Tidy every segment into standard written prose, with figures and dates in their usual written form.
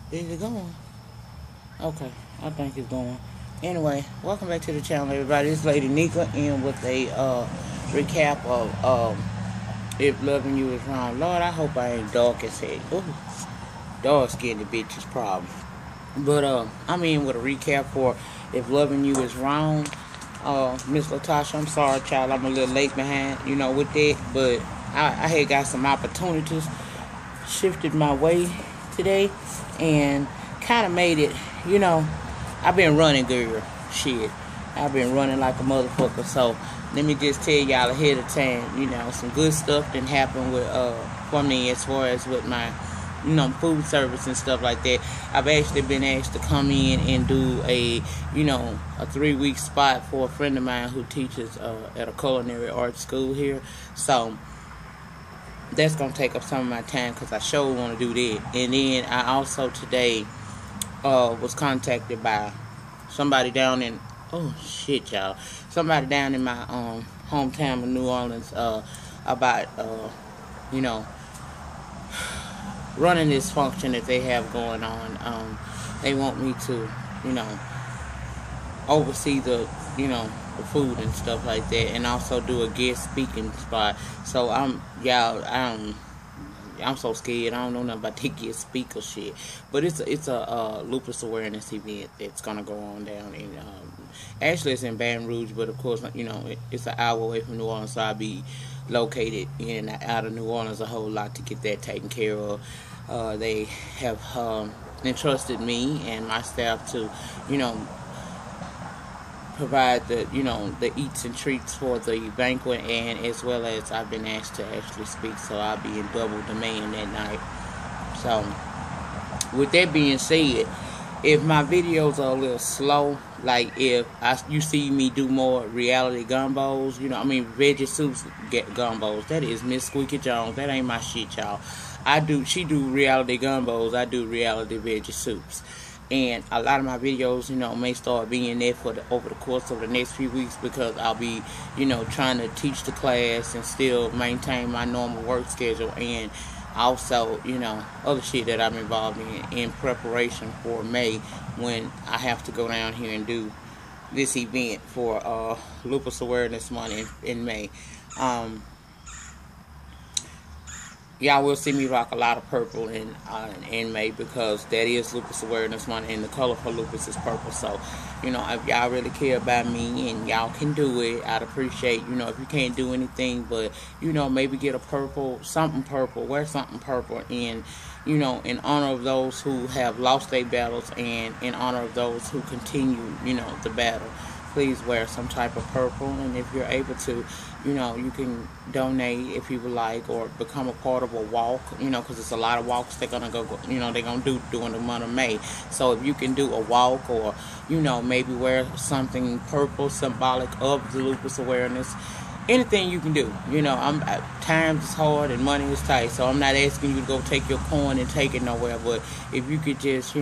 Is it going? Okay, I think it's going. Anyway, welcome back to the channel, everybody. This lady Nika in with a recap of If Loving You Is Wrong. Lord, I hope I ain't dark as heck. Ooh, dark skinned bitch's problem. But I'm in with a recap for If Loving You Is Wrong. Miss Latasha, I'm sorry, child. I'm a little late behind, with that. But I had got some opportunities shifted my way today and kind of made it, I've been running, girl. Shit. I've been running like a motherfucker. So let me just tell y'all ahead of time, some good stuff didn't happen with for me as far as with my food service and stuff like that. I've actually been asked to come in and do a 3-week spot for a friend of mine who teaches at a culinary arts school here. So that's going to take up some of my time because I sure want to do that. And then I also today was contacted by somebody down in, oh shit y'all, somebody down in my hometown of New Orleans about, running this function that they have going on. They want me to, oversee the food and stuff like that, and also do a guest speaking spot. So I'm so scared. I don't know nothing about the guest speaker shit. But it's a lupus awareness event that's gonna go on down in actually it's in Baton Rouge, but of course it's an hour away from New Orleans, so I'll be located in and out of New Orleans a whole lot to get that taken care of. They have entrusted me and my staff to provide the eats and treats for the banquet, and as well as I've been asked to actually speak, so I'll be in double demand that night. So with that being said, if my videos are a little slow, like if you see me do more reality gumbos, veggie soups gumbos, that is Miss Squeaky Jones. That ain't my shit, y'all. She do reality gumbos, I do reality veggie soups. And a lot of my videos, may start being there over the course of the next few weeks, because I'll be, trying to teach the class and still maintain my normal work schedule, and also, other shit that I'm involved in preparation for May, when I have to go down here and do this event for Lupus Awareness Month in May. Y'all will see me rock a lot of purple in May, because that is Lupus Awareness Month, and the color for lupus is purple. So, if y'all really care about me and y'all can do it, I'd appreciate, if you can't do anything, but, maybe get a something purple, wear something purple, and, in honor of those who have lost their battles, and in honor of those who continue, the battle. Please wear some type of purple, and if you're able to, you can donate if you would like, or become a part of a walk, because it's a lot of walks they're gonna go, they're gonna do during the month of May. So if you can do a walk, or maybe wear something purple symbolic of the lupus awareness, anything you can do. Times is hard and money is tight, so I'm not asking you to go take your coin and take it nowhere, but if you could just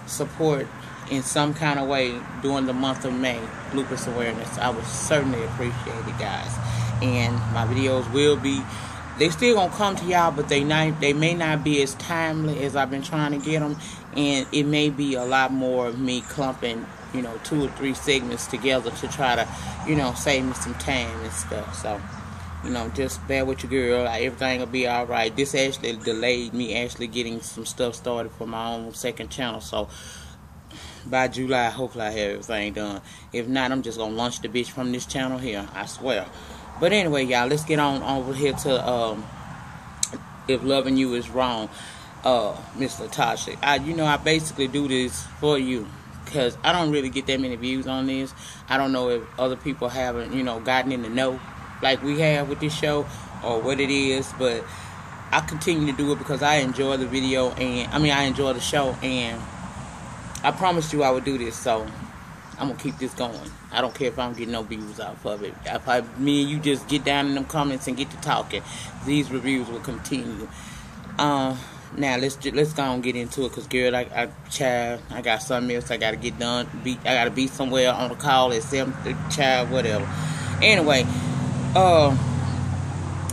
support in some kind of way during the month of May, lupus awareness, I would certainly appreciate it, guys. And my videos they still gonna come to y'all, but they may not be as timely as I've been trying to get them, and it may be a lot more of me clumping 2 or 3 segments together to try to save me some time and stuff. So just bear with your girl. Everything will be alright. This actually delayed me actually getting some stuff started for my own second channel, so by July, hopefully I have everything done. If not, I'm just gonna launch the bitch from this channel here, I swear. But anyway, y'all, let's get on over here to If Loving You Is Wrong, Miss Latasha. I basically do this for you, because I don't really get that many views on this. I don't know if other people haven't, gotten in the know like we have with this show, or what it is, but I continue to do it because I enjoy the video, and I enjoy the show, and I promised you I would do this, so I'm going to keep this going. I don't care if I don't get no views off of it. Me and you just get down in them comments and get to talking, these reviews will continue. Now, let's go and get into it, because, girl, I got something else I got to get done. I got to be somewhere on the call at 7, child, whatever. Anyway,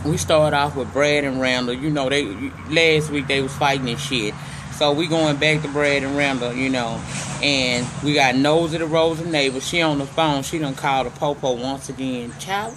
we started off with Brad and Randall. Last week they was fighting and shit. So we going back to Brad and Randall, and we got Nosy the Rosa neighbor. She on the phone. She done called the Popo once again. Child,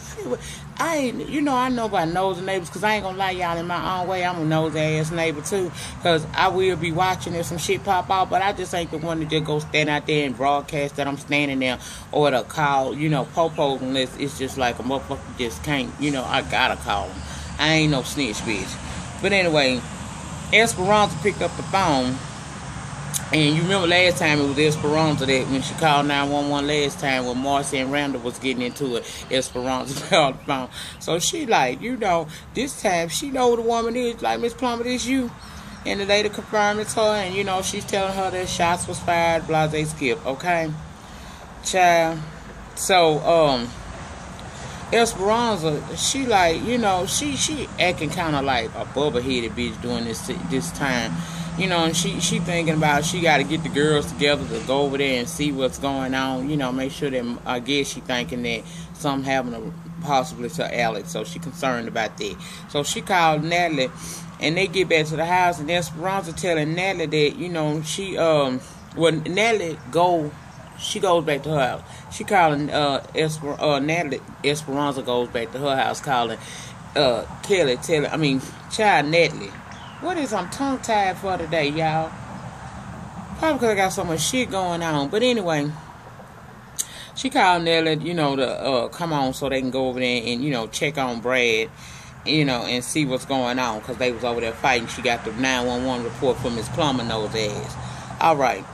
I know about nosy neighbors, because I ain't gonna lie, y'all, in my own way, I'm a nosy ass neighbor too, because I will be watching if some shit pop out, but I just ain't the one to just go stand out there and broadcast that I'm standing there, or to call, Popo, unless it's just like a motherfucker just can't, I gotta call him. I ain't no snitch bitch. But anyway, Esperanza picked up the phone. And you remember last time it was Esperanza that when she called 911 last time when Marcy and Randall was getting into it, Esperanza called the phone. So she like, this time she know who the woman is. Like, Miss Plummer, this you? And the lady confirmed it's her. And, she's telling her that shots was fired, blase skip. Okay? Child. So, Esperanza, she like, she acting kind of like a bubba-headed bitch doing this time. And she thinking about she got to get the girls together to go over there and see what's going on. Make sure that, I guess she thinking that something happened possibly to Alex. So she concerned about that. So she called Natalie, and they get back to the house, and Esperanza telling Natalie that, Natalie she goes back to her house. She calling Natalie. Esperanza goes back to her house calling Kelly, child Natalie. What is I'm tongue-tied for today, y'all? Probably because I got so much shit going on. But anyway, she called Nelly, to come on so they can go over there and, check on Brad, and see what's going on. Because they was over there fighting. She got the 911 report from Miss Plummer nose ass. All right.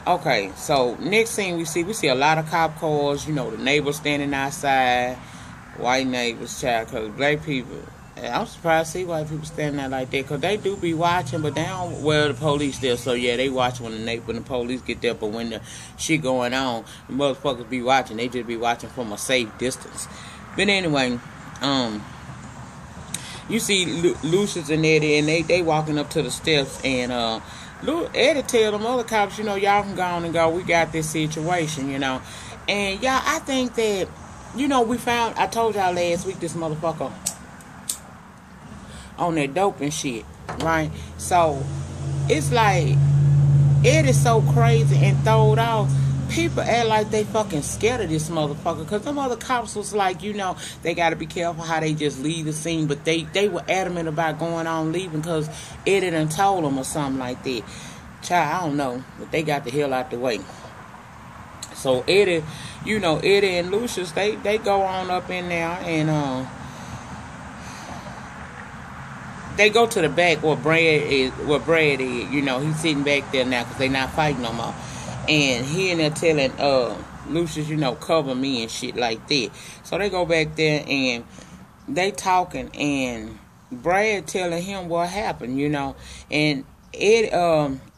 Okay, so next thing we see a lot of cop cars. The neighbors standing outside. White neighbors, child, because black people... I'm surprised to see white people standing there like that, because they do be watching, but they don't, the police there, so yeah, they watch when the police get there, but when the shit going on, the motherfuckers be watching, they just be watching from a safe distance. But anyway, you see Lucius and Eddie, and they walking up to the steps, and Eddie tell them other cops, y'all can go on and go, we got this situation, and y'all, I think that, I told y'all last week, this motherfucker on that dope and shit, right? So it's like it is so crazy and throwed off. People act like they fucking scared of this motherfucker, because them other cops was like, they got to be careful how they just leave the scene, but they were adamant about going on leaving because Eddie done told them or something like that. Child, I don't know, but they got the hell out the way. So Eddie, Eddie and Lucius, they go on up in there, and they go to the back where Brad is. He's sitting back there now because they not fighting no more. And he and they're telling Lucius, cover me and shit like that. So they go back there and they talking, and Brad telling him what happened, and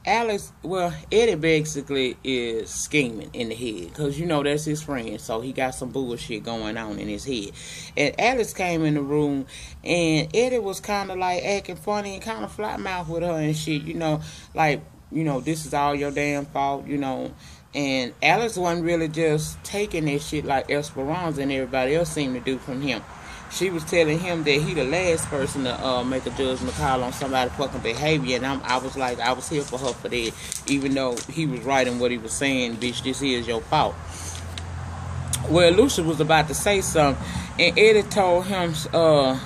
Eddie basically is scheming in the head, because that's his friend, so he got some bullshit going on in his head. And Alex came in the room, and Eddie was kind of like acting funny and kind of flat mouth with her and shit, this is all your damn fault, and Alex wasn't really just taking that shit like Esperanza and everybody else seemed to do from him. She was telling him that he the last person to make a judgment call on somebody's fucking behavior, and I was like, I was here for her for that, even though he was right in what he was saying. Bitch, this is your fault. Well, Lucius was about to say something, and Eddie told him to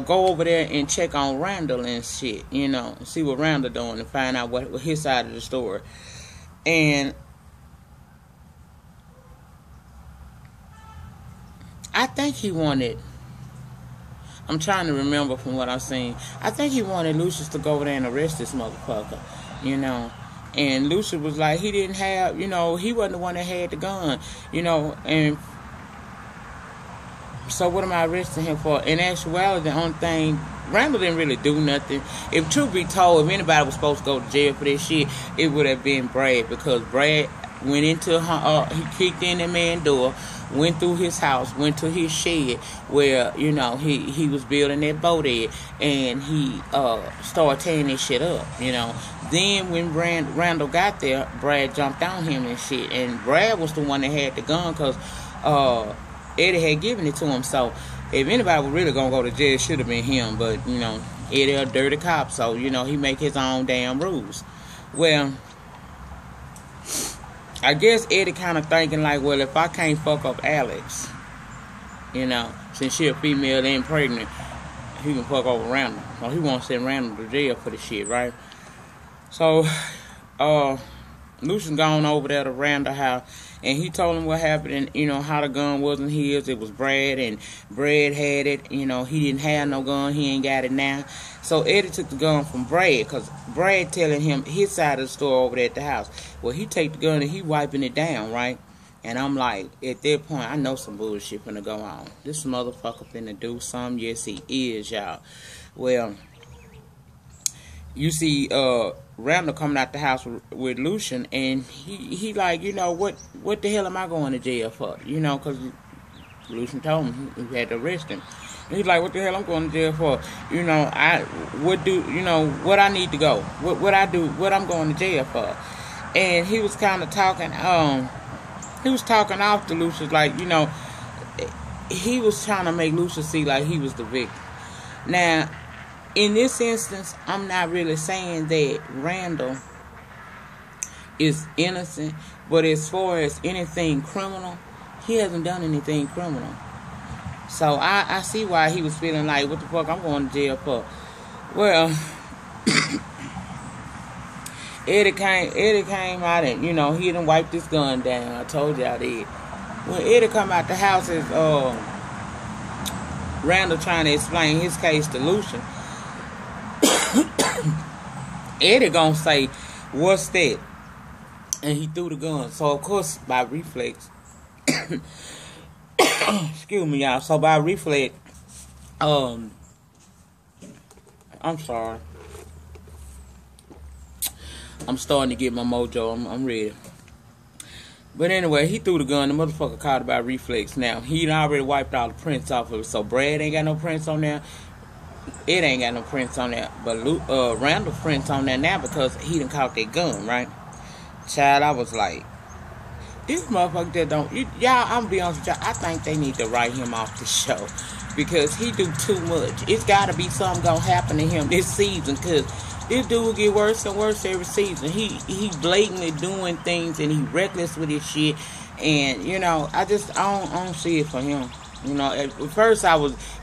go over there and check on Randall and shit, see what Randall doing and find out what his side of the story. And I think he wanted, I'm trying to remember from what I've seen, I think he wanted Lucius to go over there and arrest this motherfucker, And Lucius was like, he didn't have, he wasn't the one that had the gun, and so what am I arresting him for? In actuality, the only thing, Randall didn't really do nothing. If truth be told, if anybody was supposed to go to jail for this shit, it would have been Brad, because Brad went into he kicked in that man's door, went through his house, went to his shed where, he was building that boat at, and he started tearing this shit up, Then when Randall got there, Brad jumped on him and shit, and Brad was the one that had the gun, because Eddie had given it to him. So if anybody was really gonna go to jail, it should have been him, but Eddie a dirty cop, so, you know, he make his own damn rules. Well, I guess Eddie kind of thinking like, well, if I can't fuck up Alex, you know, since she a female and pregnant, he can fuck over Randall. So he wants to send Randall to jail for the shit, right? So, Lucian gone over there to Randall's house, and he told him what happened, and, you know, how the gun wasn't his. It was Brad, and Brad had it. You know, he didn't have no gun. He ain't got it now. So Eddie took the gun from Brad, because Brad telling him his side of the story over there at the house. Well, he take the gun and he wiping it down, right? And I'm like, at that point, I know some bullshit finna go on. This motherfucker finna do something. Yes, he is, y'all. Well, you see Randall coming out the house with Lucian, and he like, you know, what the hell am I going to jail for? You know, because Lucian told him he had to arrest him. And he's like, what the hell I'm going to jail for? You know, what I need to go? What I'm going to jail for? And he was kind of talking, he was talking off to Lucian, like, you know, he was trying to make Lucian see like he was the victim. Now, in this instance, I'm not really saying that Randall is innocent, but as far as anything criminal, he hasn't done anything criminal. So I see why he was feeling like, what the fuck I'm going to jail for? Well, Eddie came out and, you know, he done wiped his gun down. I told y'all that. When Eddie come out the house, is Randall trying to explain his case to Lucian. Eddie gonna say, what's that? And he threw the gun. So, of course, by reflex, excuse me, y'all. So, by reflex, I'm sorry. I'm starting to get my mojo. I'm ready. But anyway, he threw the gun. The motherfucker caught it by reflex. Now, he already wiped all the prints off of it. So, Brad ain't got no prints on there. It ain't got no prints on there, but Randall prints on there now because he done caught that gun, right? Child, I was like, this motherfucker that don't, y'all, I'm gonna be honest with y'all, I think they need to write him off the show because he do too much. It's gotta be something gonna happen to him this season because this dude get worse and worse every season. He blatantly doing things and he reckless with his shit, and, you know, I don't see it for him. You know, at first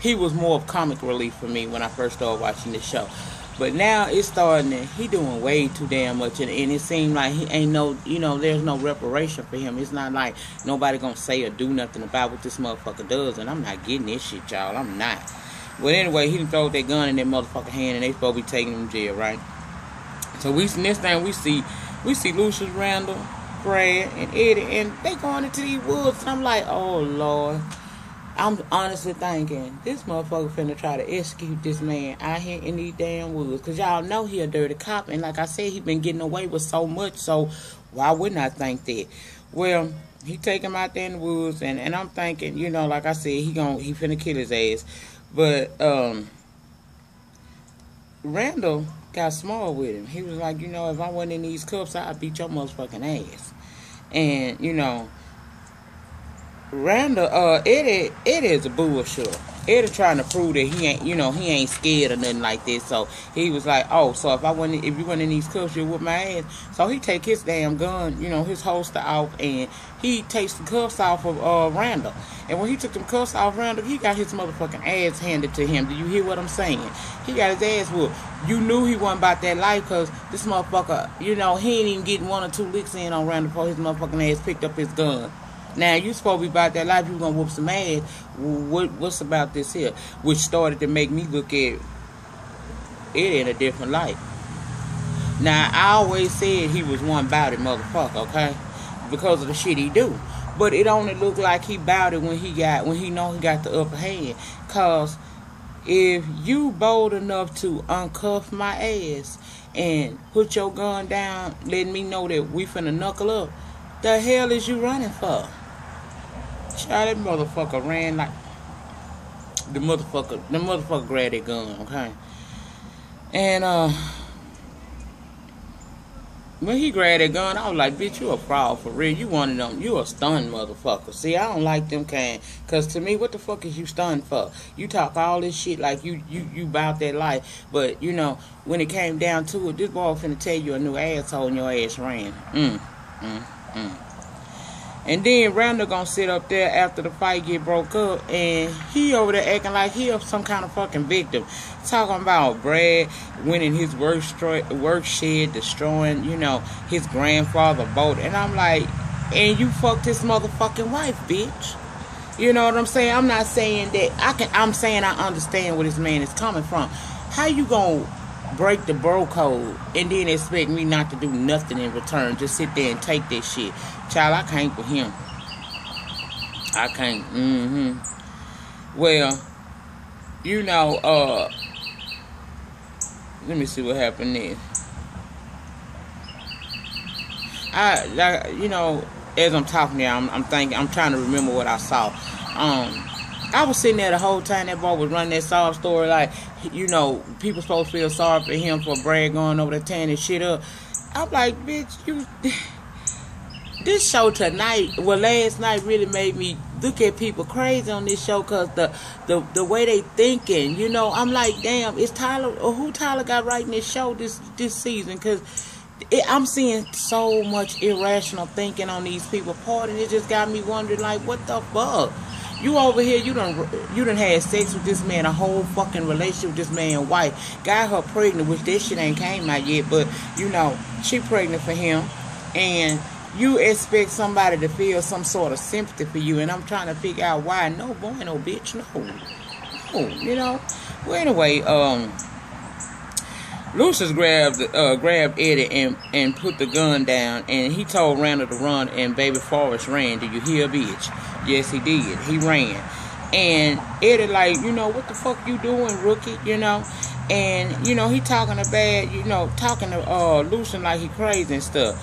he was more of comic relief for me when I first started watching this show. But now it's starting to, he doing way too damn much. And it seems like he ain't no, you know, there's no reparation for him. It's not like nobody gonna say or do nothing about what this motherfucker does. And I'm not getting this shit, y'all. I'm not. But anyway, he done throw that gun in that motherfucker hand and they supposed to be taking him to jail, right? So next thing we see Lucius, Randall, Brad, and Eddie, and they going into these woods. And I'm like, oh, Lord. I'm honestly thinking, this motherfucker finna try to execute this man out here in these damn woods. Because y'all know he a dirty cop. And like I said, he been getting away with so much. So why wouldn't I think that? Well, he take him out there in the woods. And I'm thinking, you know, like I said, he finna kill his ass. But Randall got smart with him. He was like, you know, if I wasn't in these cuffs, I'd beat your motherfucking ass. And, you know, Randall, Eddie is a bullshit. Eddie trying to prove that he ain't scared or nothing like this. So he was like, oh, so if you wasn't in these cuffs, you'd whip my ass. So he take his damn gun, you know, his holster off, and he takes the cuffs off of Randall. And when he took them cuffs off Randall, he got his motherfucking ass handed to him. Do you hear what I'm saying? He got his ass whooped. You knew he wasn't about that life because this motherfucker, you know, he ain't even getting 1 or 2 licks in on Randall before his motherfucking ass picked up his gun. Now, you supposed to be about that life, you gonna whoop some ass. What's about this here? Which started to make me look at it in a different light. Now, I always said he was one bout it motherfucker, okay? Because of the shit he do. But it only looked like he bout it when he know he got the upper hand. Cause if you bold enough to uncuff my ass and put your gun down, letting me know that we finna knuckle up, the hell is you running for? Child, that motherfucker ran like the motherfucker grabbed that gun, okay? And when he grabbed that gun, I was like, bitch, you a fraud for real. You one of them. You a stunned motherfucker. See, I don't like them kind. Because to me, what the fuck is you stunned for? You talk all this shit like you about that life. But, you know, when it came down to it, this boy finna tell you a new asshole and your ass ran. And then Randall gonna sit up there after the fight get broke up, and he over there acting like he some kind of fucking victim, talking about Brad winning his work shed, destroying, you know, his grandfather boat, and I'm like, and you fucked his motherfucking wife, bitch. You know what I'm saying? I'm not saying that I'm saying I understand where this man is coming from. How you gonna break the bro code and then expect me not to do nothing in return? Just sit there and take that shit. Child, I can't with him. I can't. Well, you know, let me see what happened there. You know, as I'm talking here, I'm trying to remember what I saw. I was sitting there the whole time that boy was running that sob story, like, you know, people supposed to feel sorry for him for Brad going over there tearing his shit up. I'm like, bitch, this show tonight, well, last night really made me look at people crazy on this show, because the way they thinking, you know, I'm like, damn, is Tyler, or who Tyler got writing this show this season? Because I'm seeing so much irrational thinking on these people's part, and it just got me wondering, like, what the fuck? You over here, you done had sex with this man, a whole fucking relationship with this man's wife, got her pregnant, which this shit ain't came out yet, but, you know, she pregnant for him, and you expect somebody to feel some sort of sympathy for you, and I'm trying to figure out why. No, boy, no, bitch, no, you know. Well, anyway, Lucius grabbed Eddie and put the gun down, and he told Randall to run, and baby Forrest ran. Do you hear, bitch? Yes, he did. He ran. And Eddie like, you know, what the fuck you doing, rookie? You know? And, you know, he talking to Lucian like he crazy and stuff.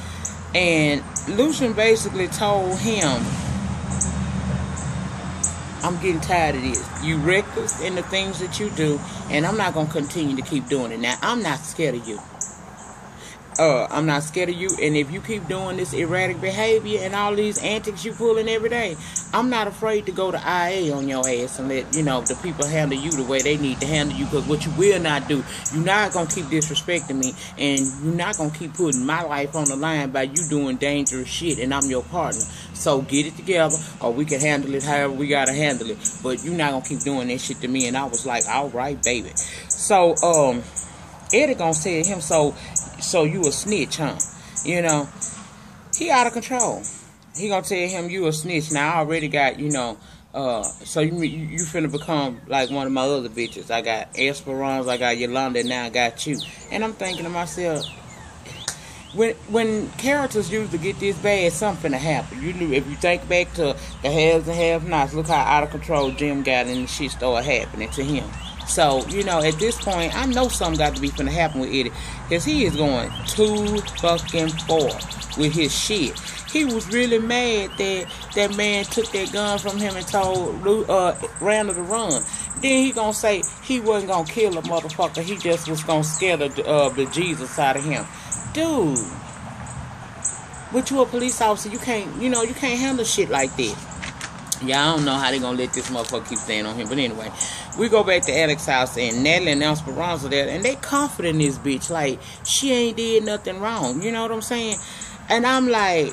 And Lucian basically told him, I'm getting tired of this. You reckless in the things that you do, and I'm not going to continue to keep doing it. Now, I'm not scared of you. I'm not scared of you, and if you keep doing this erratic behavior and all these antics you pulling every day, I'm not afraid to go to IA on your ass and let, you know, the people handle you the way they need to handle you, because what you will not do, you're not going to keep disrespecting me, and you're not going to keep putting my life on the line by you doing dangerous shit, and I'm your partner. So get it together, or we can handle it however we got to handle it, but you're not going to keep doing that shit to me. And I was like, all right, baby. So, Eddie gonna say to him, so you a snitch, huh? You know, he out of control. He gonna tell him you a snitch. Now I already got, you know, so you finna become like one of my other bitches. I got Esperanza, I got Yolanda, now I got you. And I'm thinking to myself, when characters usually get this bad, something to happen. You knew, if you think back to the haves and have-nots, look how out of control Jim got, and the shit started happening to him. So, you know, at this point, I know something got to be finna happen with Eddie, because he is going 2Ep.4 with his shit. He was really mad that that man took that gun from him and told Randall to run. Then he gonna say he wasn't gonna kill a motherfucker. He just was gonna scare the Jesus out of him. Dude, but you a police officer, you can't handle shit like this. Yeah, I don't know how they gonna let this motherfucker keep staying on him. But anyway, we go back to Alex's house, and Natalie and Esperanza there, and they comforting this bitch like she ain't did nothing wrong. You know what I'm saying? And I'm like,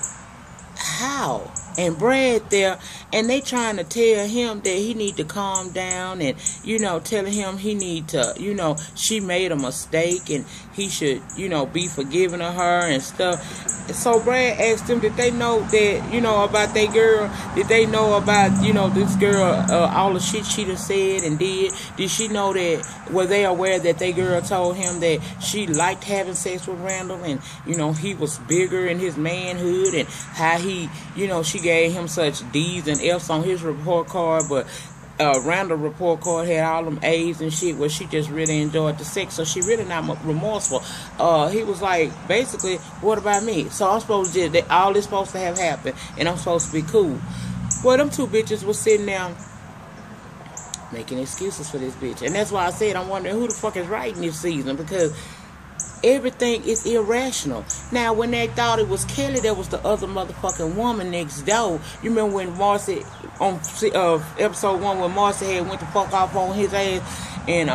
how? And Brad there, and they trying to tell him that he need to calm down, and, you know, telling him he need to, you know, she made a mistake and he should, you know, be forgiving of her and stuff. So Brad asked them, did they know that, you know, about that girl? Did they know about, you know, this girl, all the shit she done said and did? Did she know that, were they aware that that girl told him that she liked having sex with Randall, and, you know, he was bigger in his manhood, and how he, you know, she gave him such D's and F's on his report card, but Randall's report card had all them A's and shit, where she just really enjoyed the sex, so she really not remorseful. He was like, basically, what about me? So I'm supposed to, all this supposed to have happened, and I'm supposed to be cool. Well, them two bitches was sitting down making excuses for this bitch, and that's why I said I'm wondering who the fuck is writing this season, because everything is irrational. Now, when they thought it was Kelly, there was the other motherfucking woman next door. You remember when Marcy, on episode 1, when Marcy had went the fuck off on his ass, and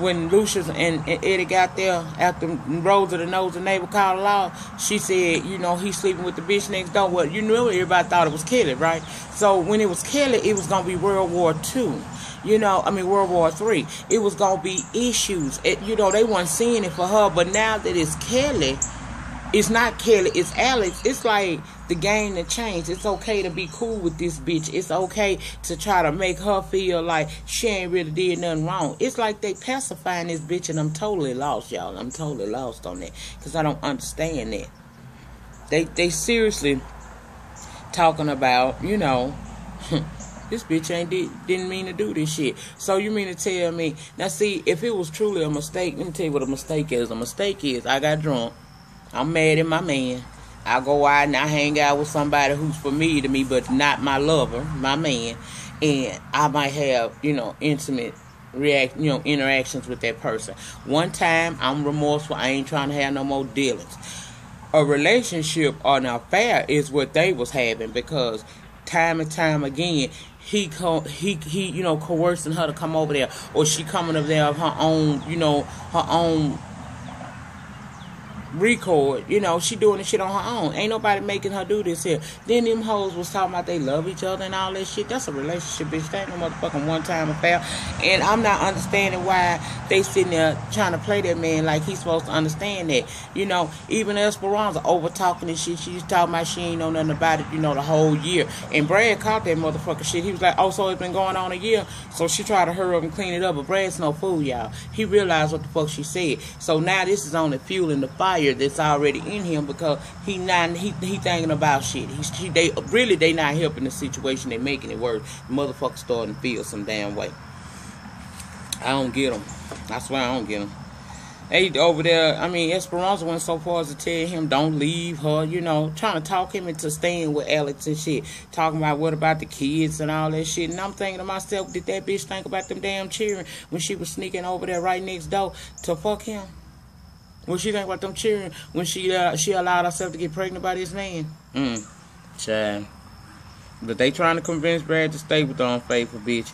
when Lucius and Eddie got there after Rosa the nose the neighbor called her out, she said, you know, he's sleeping with the bitch next door. Well, you know, everybody thought it was Kelly, right? So when it was Kelly, it was going to be World War II. You know, I mean, World War III. It was going to be issues. You know, they weren't seeing it for her. But now that it's Kelly, it's not Kelly, it's Alex. It's like the game that changed. It's okay to be cool with this bitch. It's okay to try to make her feel like she ain't really did nothing wrong. It's like they pacifying this bitch, and I'm totally lost, y'all. I'm totally lost on that, because I don't understand that. They seriously talking about, you know, this bitch didn't mean to do this shit. So you mean to tell me, now see, if it was truly a mistake, let me tell you what a mistake is. A mistake is, I got drunk, I'm mad at my man, I go out and I hang out with somebody who's familiar to me but not my lover, my man, and I might have, you know, intimate interactions with that person. One time, I'm remorseful, I ain't trying to have no more dealings. A relationship or an affair is what they was having, because time and time again, he you know, coercing her to come over there, or she coming over there of her own, you know, her own record, you know, she doing the shit on her own. Ain't nobody making her do this here. Then them hoes was talking about they love each other and all that shit. That's a relationship, bitch. That ain't no motherfucking one-time affair. And I'm not understanding why they sitting there trying to play that man like he's supposed to understand that. You know, even Esperanza over talking and shit. She's talking about she ain't know nothing about it, you know, the whole year. And Brad caught that motherfucking shit. He was like, oh, so it's been going on a year? So she tried to hurry up and clean it up. But Brad's no fool, y'all. He realized what the fuck she said. So now this is only fueling the fire that's already in him, because he thinking about shit. They not helping the situation. They making it worse. The motherfucker starting to feel some damn way. I don't get them. I swear I don't get them. They over there, I mean, Esperanza went so far as to tell him don't leave her, you know, trying to talk him into staying with Alex and shit, talking about what about the kids and all that shit. And I'm thinking to myself, did that bitch think about them damn cheering when she was sneaking over there right next door to fuck him? What she think about them cheering when she allowed herself to get pregnant by this man? Child. But they trying to convince Brad to stay with the unfaithful bitch.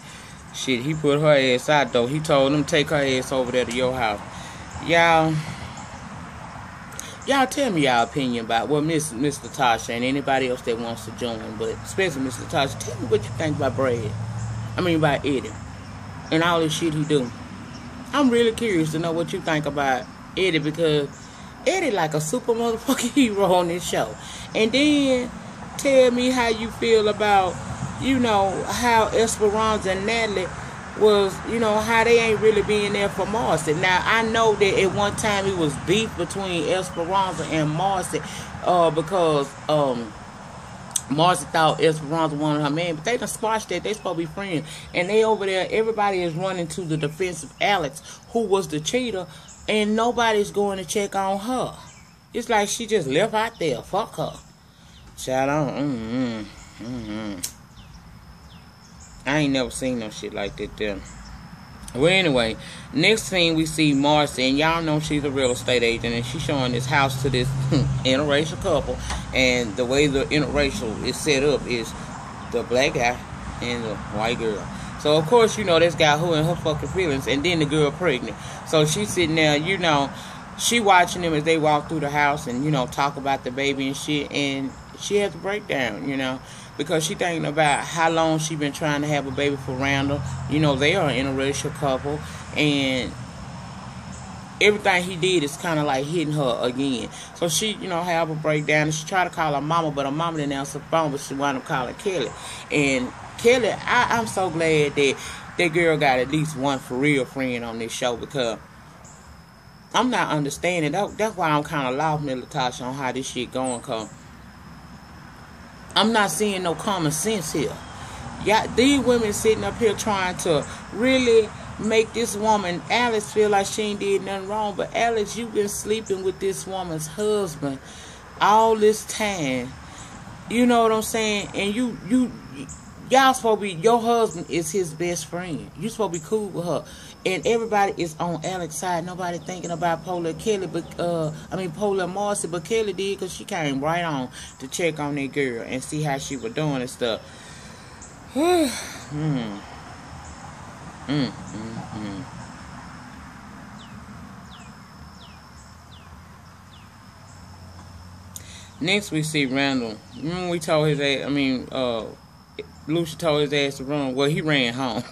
Shit, he put her ass out though. He told them take her ass over there to your house. Y'all tell me y'all opinion about, well, Miss Latasha and anybody else that wants to join, but especially Miss Latasha, tell me what you think about Brad. I mean about Eddie and all this shit he do. I'm really curious to know what you think about Eddie, because Eddie like a super motherfucking hero on this show. And then tell me how you feel about, you know, how Esperanza and Natalie was, you know, how they ain't really being there for Marcy. Now, I know that at one time it was beef between Esperanza and Marcy, because Marcy thought Esperanza wanted her man, but they done squashed that. They supposed to be friends. And they over there, everybody is running to the defense of Alex, who was the cheater, and nobody's going to check on her. It's like she just left out there. Fuck her. Child, I ain't never seen no shit like that there. Well, anyway, next scene we see Marcy, and y'all know she's a real estate agent, and she's showing this house to this interracial couple. And the way the interracial is set up is the black guy and the white girl. So, of course, you know, this guy who in her fucking feelings, and then the girl pregnant. So, she's sitting there, you know, she watching them as they walk through the house and, you know, talk about the baby and shit. And she has a breakdown, you know, because she thinking about how long she been trying to have a baby for Randall. You know, they are an interracial couple. And everything he did is kind of like hitting her again. So, she, you know, have a breakdown. And she tried to call her mama, but her mama didn't answer the phone, but she wound up calling Kelly. And Kelly, I'm so glad that that girl got at least one for real friend on this show, because I'm not understanding. That's why I'm kind of lost, Miss Latasha, on how this shit going, because I'm not seeing no common sense here. Yeah, these women sitting up here trying to really make this woman, Alice, feel like she ain't did nothing wrong. But Alice, you've been sleeping with this woman's husband all this time. You know what I'm saying? And y'all supposed to be, your husband is his best friend. You supposed to be cool with her. And everybody is on Alex's side. Nobody thinking about Paula Kelly, but Paula Marcy, but Kelly did, because she came right on to check on that girl and see how she was doing and stuff. mm. Mm, mm, mm. Next we see Randall. We told his ass, Lucy told his ass to run. Well, he ran home.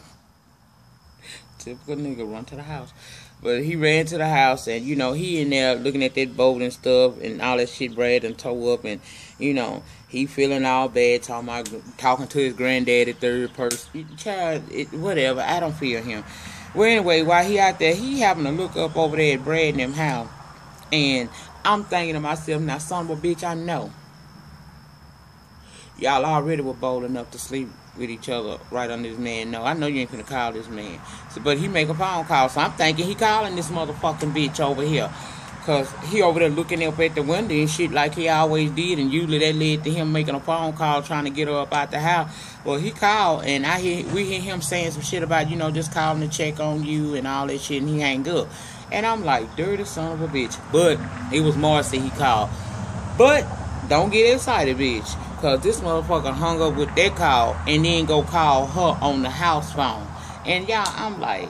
Typical nigga, run to the house. But he ran to the house, and, he in there looking at that boat and stuff, and all that shit Brad done tore up, and, he feeling all bad, talking to his granddaddy, third person. Child, whatever, I don't feel him. Well, anyway, while he out there, he having to look up over there at Brad and them house, and I'm thinking to myself, now, son of a bitch, I know y'all already were bold enough to sleep with each other right under this man. No, I know you ain't finna call this man. But he make a phone call, so I'm thinking he calling this motherfucking bitch over here. Because he over there looking up at the window and shit like he always did, and usually that led to him making a phone call trying to get her up out the house. Well, he called, and we hear him saying some shit about, just calling to check on you and all that shit, and he hang up. And I'm like, dirty son of a bitch. But it was Marcy he called. But don't get excited, bitch. Because this motherfucker hung up with that call and then go call her on the house phone. And y'all, I'm like,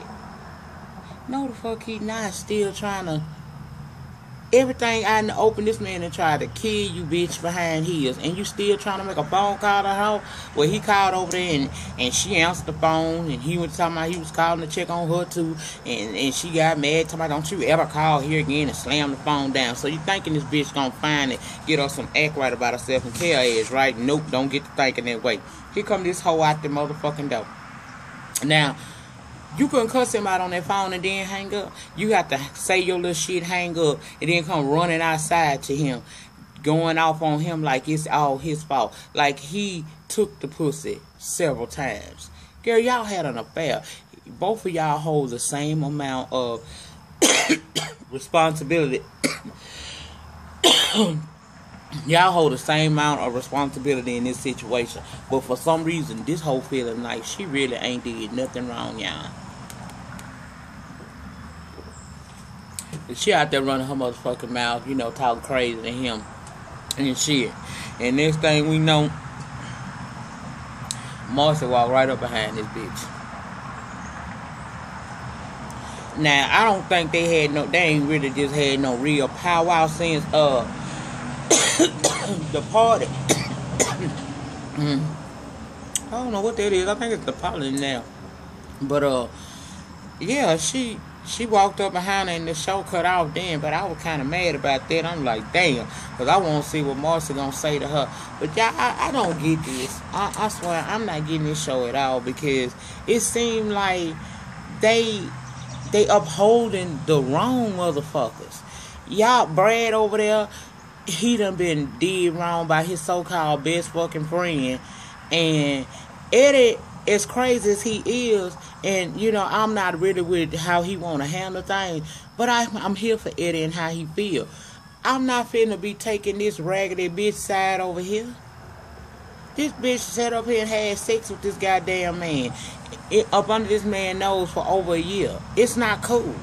no the fuck he not, still trying to... Everything I done opened this man and tried to kill you, bitch, behind his. And you still trying to make a phone call to her? Well, he called over there and she answered the phone. And he was talking about he was calling to check on her too. And she got mad, talking about, don't you ever call here again, and slam the phone down. So you thinking this bitch gonna find it, get her some act right about herself and kill her ass, right? Nope, don't get to thinking that way. Here come this hoe out the motherfucking door. Now, you couldn't cuss him out on that phone and then hang up. You have to say your little shit, hang up, and then come running outside to him, going off on him like it's all his fault. Like he took the pussy several times. Girl, y'all had an affair. Both of y'all hold the same amount of responsibility. Y'all hold the same amount of responsibility in this situation. But for some reason, this whole feeling like she really ain't did nothing wrong, y'all. She out there running her motherfucking mouth, talking crazy to him and shit. And next thing we know, Marcy walked right up behind this bitch. Now, I don't think they ain't really just had no real powwow since, the party. I don't know what that is. I think it's the pollen now. But, yeah, she walked up behind her and the show cut off then, but I was kind of mad about that. I'm like, damn, because I want to see what Marcy gonna say to her. But y'all, I don't get this. I swear, I'm not getting this show at all, because it seemed like they upholding the wrong motherfuckers. Y'all, Brad over there, he done been did wrong by his so-called best fucking friend. And Eddie, as crazy as he is, and, I'm not really with how he want to handle things, but I'm here for Eddie and how he feel. I'm not finna be taking this raggedy bitch side over here. This bitch sat up here and had sex with this goddamn man up under this man's nose for over a year. It's not cool.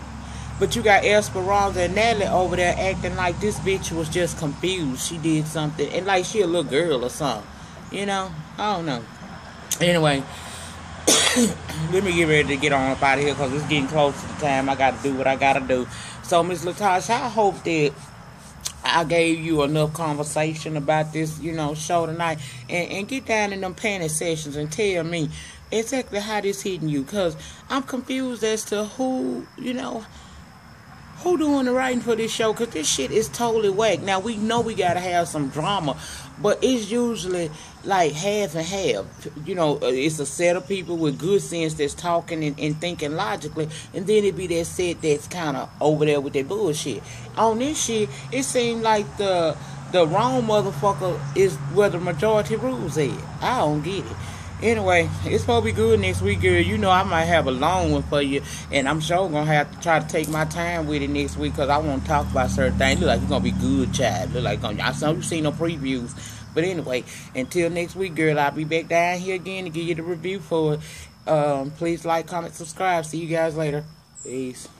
But you got Esperanza and Natalie over there acting like this bitch was just confused. She did something, and like she a little girl or something. I don't know. Anyway, let me get ready to get on up out of here, because it's getting close to the time I got to do what I got to do. So, Miss Latasha, I hope that I gave you enough conversation about this, show tonight. And get down in them panel sessions and tell me exactly how this hitting you. Because I'm confused as to who doing the writing for this show, because this shit is totally whack. Now, we know we gotta have some drama, but it's usually like half and half. It's a set of people with good sense that's talking and thinking logically, and then it be that set that's kind of over there with that bullshit. On this shit, it seems like the wrong motherfucker is where the majority rules at. I don't get it. Anyway, it's supposed to be good next week, girl. I might have a long one for you, and I'm sure going to have to try to take my time with it next week, because I want to talk about certain things. Look like it's going to be good, child. Look like I saw you seen no previews. But anyway, until next week, girl, I'll be back down here again to give you the review for it. Please like, comment, subscribe. See you guys later. Peace.